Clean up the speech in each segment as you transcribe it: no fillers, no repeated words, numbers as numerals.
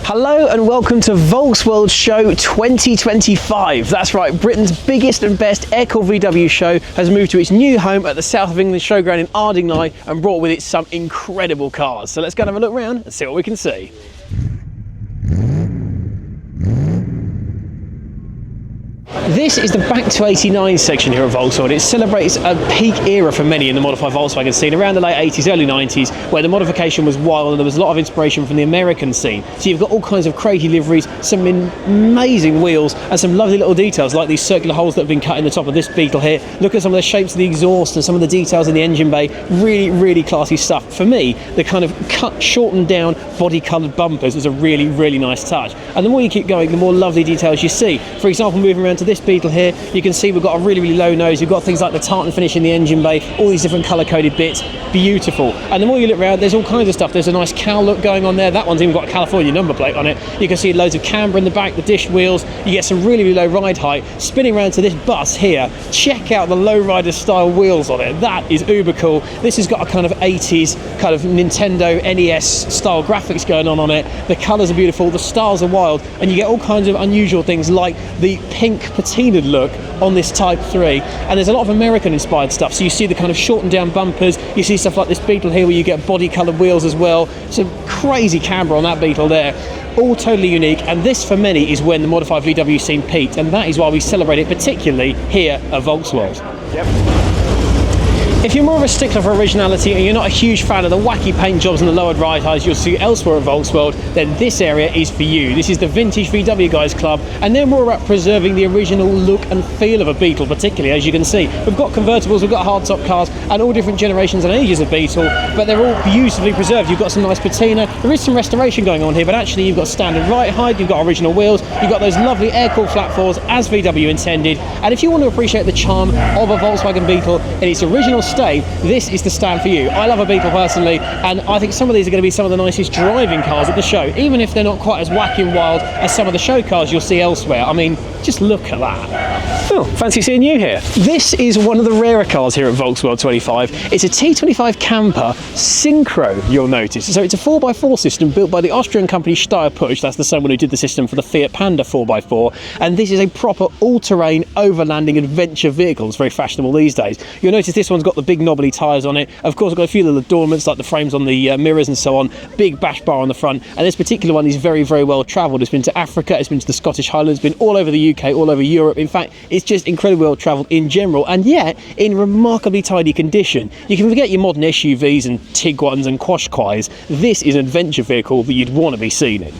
Hello and welcome to VolksWorld Show 2025. That's right, Britain's biggest and best air-cooled VW show has moved to its new home at the South of England Showground in Ardingly and brought with it some incredible cars. So let's go and have a look around and see what we can see. This is the Back to 89 section here at VolksWorld. It celebrates a peak era for many in the modified Volkswagen scene around the late 80s, early 90s, where the modification was wild and there was a lot of inspiration from the American scene. So you've got all kinds of crazy liveries, some amazing wheels and some lovely little details like these circular holes that have been cut in the top of this Beetle here. Look at some of the shapes of the exhaust and some of the details in the engine bay. Really, really classy stuff. For me, the kind of cut, shortened down, body coloured bumpers is a really, really nice touch. And the more you keep going, the more lovely details you see. For example, moving around to this Beetle here, you can see we've got a really, really low nose. You've got things like the tartan finish in the engine bay, all these different colour-coded bits. Beautiful. And the more you look around, there's all kinds of stuff. There's a nice cowl look going on there. That one's even got a California number plate on it. You can see loads of camber in the back, the dished wheels. You get some really, really low ride height. Spinning around to this bus here, check out the lowrider style wheels on it. That is uber cool. This has got a kind of 80s kind of Nintendo NES style graphics going on it. The colours are beautiful, the stars are wild, and you get all kinds of unusual things like the pink patina look on this Type 3, and there's a lot of American inspired stuff. So you see the kind of shortened down bumpers, you see stuff like this Beetle here where you get body coloured wheels as well. Some crazy camber on that Beetle there. All totally unique, and this for many is when the modified VW scene peaked, and that is why we celebrate it particularly here at VolksWorld. Yep. If you're more of a stickler for originality and you're not a huge fan of the wacky paint jobs and the lowered ride heights you'll see elsewhere at VolksWorld, then this area is for you. This is the Vintage VW Guys Club, and they're more about preserving the original look and feel of a Beetle, particularly, as you can see. We've got convertibles, we've got hardtop cars, and all different generations and ages of Beetle, but they're all beautifully preserved. You've got some nice patina, there is some restoration going on here, but actually you've got standard ride height, you've got original wheels, you've got those lovely air-cooled flat floors as VW intended, and if you want to appreciate the charm of a Volkswagen Beetle in its original state, this is the stand for you. I love a Beetle personally, and I think some of these are going to be some of the nicest driving cars at the show, even if they're not quite as wacky and wild as some of the show cars you'll see elsewhere. I mean, just look at that. Oh, fancy seeing you here. This is one of the rarer cars here at VolksWorld 25. It's a T25 camper Syncro, you'll notice. So it's a 4x4 system built by the Austrian company Steyr Push. That's the same one who did the system for the Fiat Panda 4x4. And this is a proper all-terrain overlanding adventure vehicle. It's very fashionable these days. You'll notice this one's got the big knobbly tyres on it. Of course, I've got a few little adornments like the frames on the mirrors and so on. Big bash bar on the front. And this particular one is very, very well travelled. It's been to Africa, it's been to the Scottish Highlands, been all over the UK, all over Europe. In fact, it's just incredibly well travelled in general, and yet in remarkably tidy condition. You can forget your modern SUVs and Tiguans and Qashqais. This is an adventure vehicle that you'd want to be seen in.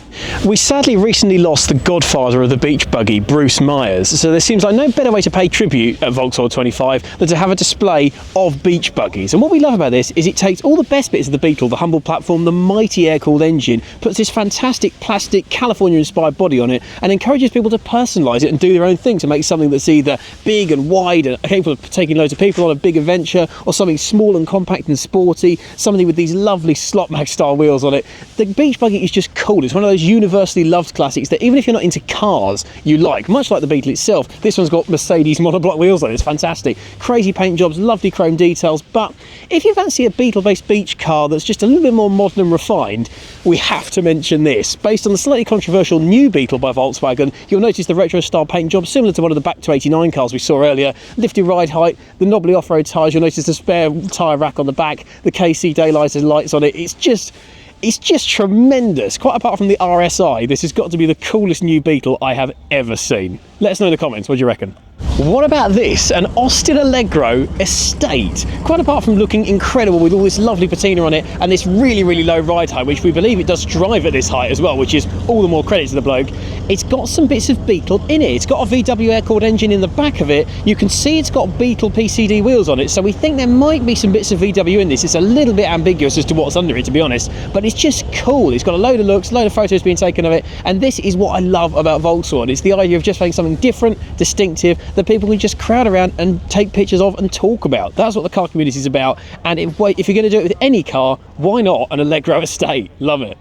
We sadly recently lost the godfather of the beach buggy, Bruce Myers, so there seems like no better way to pay tribute at VolksWorld 25 than to have a display of beach buggies. And what we love about this is it takes all the best bits of the Beetle, the humble platform, the mighty air-cooled engine, puts this fantastic plastic California-inspired body on it, and encourages people to personalise it and do their own thing to make something that's either big and wide and capable of taking loads of people on a big adventure, or something small and compact and sporty, something with these lovely slot mag style wheels on it. The beach buggy is just cool. It's one of those universally loved classics that even if you're not into cars, you like. Much like the Beetle itself, this one's got Mercedes monoblock wheels on it. It's fantastic. Crazy paint jobs, lovely chrome details, but if you fancy a Beetle-based beach car that's just a little bit more modern and refined, we have to mention this. Based on the slightly controversial new Beetle by Volkswagen, you'll notice the retro-style paint job similar to one of the Back to 89 cars we saw earlier. Lifted ride height, the knobbly off-road tyres, you'll notice the spare tyre rack on the back, the KC daylighted lights on it. It's just tremendous. Quite apart from the RSI, this has got to be the coolest new Beetle I have ever seen. Let us know in the comments, what do you reckon? What about this? An Austin Allegro Estate. Quite apart from looking incredible with all this lovely patina on it and this really, really low ride height, which we believe it does drive at this height as well, which is all the more credit to the bloke. It's got some bits of Beetle in it. It's got a VW air-cooled engine in the back of it. You can see it's got Beetle PCD wheels on it, so we think there might be some bits of VW in this. It's a little bit ambiguous as to what's under it, to be honest, but it's just cool. It's got a load of looks, a load of photos being taken of it, and this is what I love about VolksWorld. It's the idea of just making something different, distinctive, that people can just crowd around and take pictures of and talk about. That's what the car community is about, and if you're going to do it with any car, why not an Allegro Estate? Love it.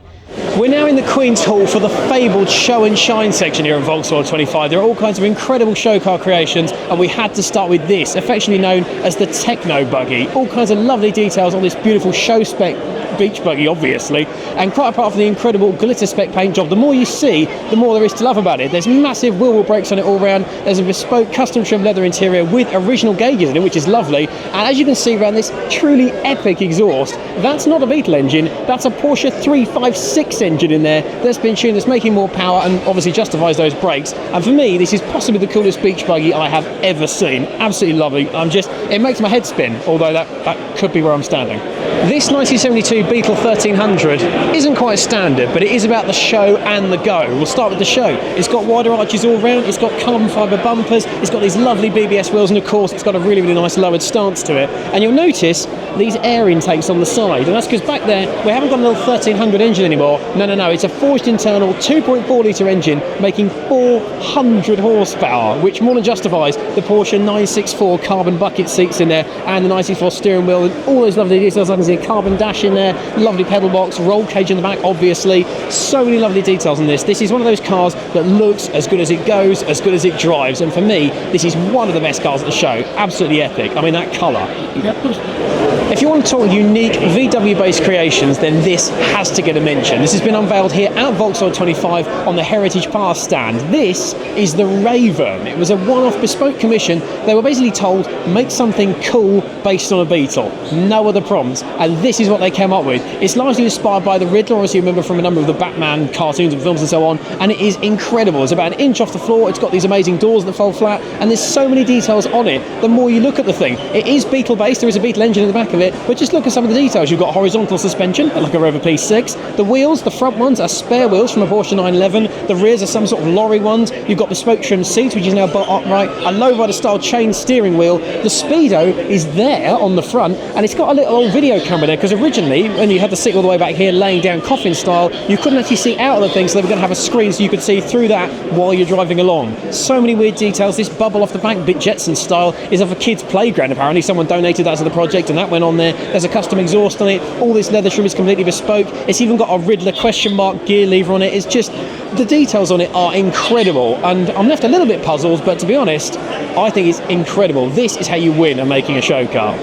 We're now in the Queen's Hall for the fabled Show and Shine section here at VolksWorld 25. There are all kinds of incredible show car creations, and we had to start with this, affectionately known as the Techno Buggy. All kinds of lovely details on this beautiful show spec beach buggy, obviously, and quite apart from the incredible glitter spec paint job, the more you see, the more there is to love about it. There's massive wheel brakes on it all round. There's a bespoke custom trim leather interior with original gauges in it, which is lovely. And as you can see around this truly epic exhaust, that's not a Beetle engine, that's a Porsche 356 engine in there that's been tuned, that's making more power and obviously justifies those brakes. And for me, this is possibly the coolest beach buggy I have ever seen. Absolutely lovely. It makes my head spin, although that could be where I'm standing. This 1972 Beetle 1300 isn't quite standard, but it is about the show and the go. We'll start with the show. It's got wider arches all round, it's got carbon fibre bumpers, it's got these lovely BBS wheels, and of course it's got a really, really nice lowered stance to it. And you'll notice these air intakes on the side, and that's because back there we haven't got a little 1300 engine anymore. No, it's a forged internal 2.4 litre engine making 400 horsepower, which more than justifies the Porsche 964 carbon bucket seats in there and the 964 steering wheel and all those lovely details. I can see a carbon dash in there, lovely pedal box, roll cage in the back, obviously. So many lovely details in this. This is one of those cars that looks as good as it goes, as good as it drives, and for me, this is one of the best cars at the show. Absolutely epic. I mean, that colour. If you want to talk unique VW-based creations, then this has to get a mention. This has been unveiled here at VolksWorld 25 on the Heritage Pass stand. This is the Rayvern. It was a one-off bespoke commission. They were basically told, make something cool based on a Beetle. No other prompts. And this is what they came up with. It's largely inspired by the Riddler, obviously you remember from a number of the Batman cartoons and films and so on, and it is incredible. It's about an inch off the floor, it's got these amazing doors that fold flat, and there's so many details on it. The more you look at the thing, it is Beetle based, there is a Beetle engine in the back of it, but just look at some of the details. You've got horizontal suspension, like a Rover P6. The wheels, the front ones are spare wheels from a Porsche 911. The rears are some sort of lorry ones. You've got bespoke trim seats, which is now built upright, a lowrider style chain steering wheel. The Speedo is there on the front, and it's got a little old video camera there, because originally, when you had the seat all the way back here, laying down coffin style, you couldn't actually see out of the thing, so they were going to have a screen so you could see through that while you're driving along. So many weird details. This bubble off the back, bit Jetson style, is of a kid's playground apparently. Someone donated that to the project and that went on there. There's a custom exhaust on it. All this leather trim is completely bespoke. It's even got a Riddler question mark gear lever on it. It's just, the details on it are incredible, and I'm left a little bit puzzled, but to be honest, I think it's incredible. This is how you win at making a show car.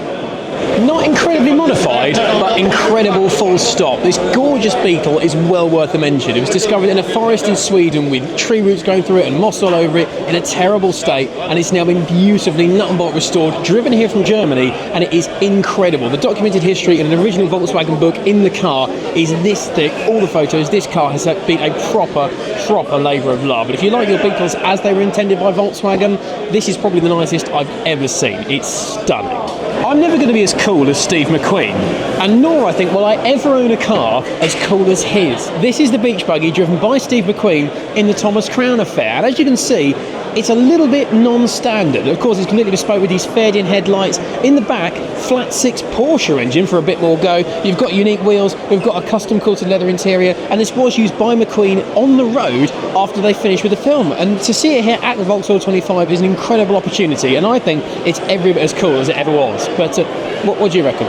Not incredibly modified, but incredible full stop. This gorgeous Beetle is well worth a mention. It was discovered in a forest in Sweden with tree roots going through it and moss all over it in a terrible state, and it's now been beautifully nut and bolt restored, driven here from Germany, and it is incredible. The documented history in an original Volkswagen book in the car is this thick. All the photos, this car has been a proper labour of love. And if you like your Beetles as they were intended by Volkswagen, this is probably the nicest I've ever seen. It's stunning. I'm never going to be as cool as Steve Mcqueen, and nor, I think, will I ever own a car as cool as his. This is the beach buggy driven by Steve Mcqueen in the Thomas Crown affair, and as you can see, it's a little bit non-standard. Of course, it's completely bespoke with these faired-in headlights. In the back, flat six Porsche engine for a bit more go. You've got unique wheels, we've got a custom quilted leather interior, and this was used by Mcqueen on the road after they finished with the film. And to see it here at the VolksWorld 25 is an incredible opportunity, and I think it's every bit as cool as it ever was. But what do you reckon?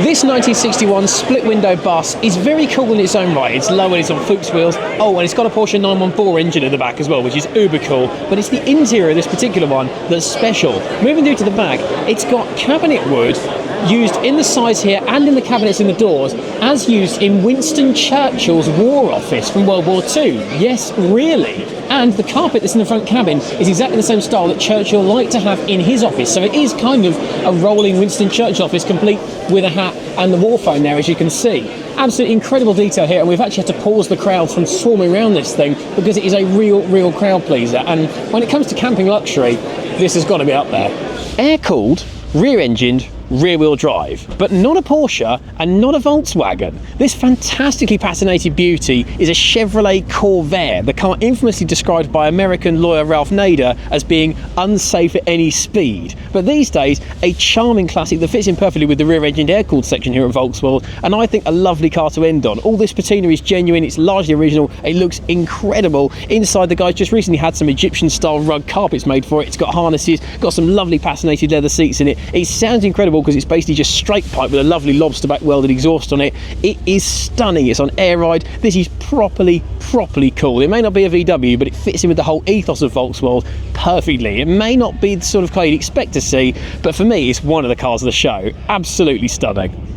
This 1961 split window bus is very cool in its own right. It's low and it's on Fuchs wheels. Oh, and it's got a Porsche 914 engine in the back as well, which is uber cool. But it's the interior of this particular one that's special. Moving through to the back, it's got cabinet wood used in the sides here and in the cabinets in the doors, as used in Winston Churchill's War Office from World War II. Yes, really. And the carpet that's in the front cabin is exactly the same style that Churchill liked to have in his office. So it is kind of a rolling Winston Churchill office, complete with a hat and the war phone there, as you can see. Absolutely incredible detail here, and we've actually had to pause the crowds from swarming around this thing because it is a real crowd pleaser. And when it comes to camping luxury, this has got to be up there. Air-cooled, rear-engined, rear-wheel drive, but not a Porsche and not a Volkswagen. This fantastically patinated beauty is a Chevrolet Corvair, the car infamously described by American lawyer Ralph Nader as being unsafe at any speed. But these days, a charming classic that fits in perfectly with the rear-engined air-cooled section here at VolksWorld, and I think a lovely car to end on. All this patina is genuine, it's largely original, it looks incredible. Inside, the guys just recently had some Egyptian-style rug carpets made for it. It's got harnesses, got some lovely patinated leather seats in it. It sounds incredible, called because it's basically just straight pipe with a lovely lobster back welded exhaust on it. It is stunning. It's on air ride. This is properly cool. It may not be a VW, but it fits in with the whole ethos of VolksWorld perfectly. It may not be the sort of car you'd expect to see, but for me, it's one of the cars of the show. Absolutely stunning.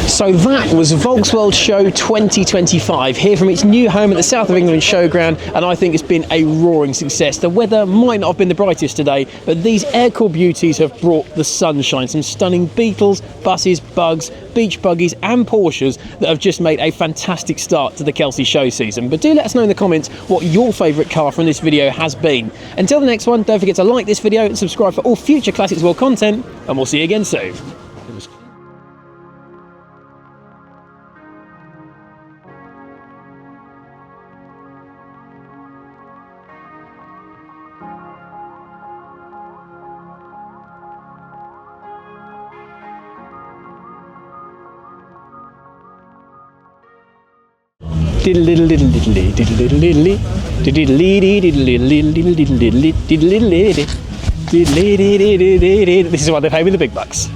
So that was VolksWorld Show 2025 here from its new home at the South of England Showground, and I think it's been a roaring success. The weather might not have been the brightest today, but these air-cooled beauties have brought the sunshine. Some stunning Beetles, buses, bugs, beach buggies and Porsches that have just made a fantastic start to the Kelsey show season. But do let us know in the comments what your favourite car from this video has been. Until the next one, don't forget to like this video and subscribe for all future Classics World content, and we'll see you again soon. This is why they pay me the big bucks.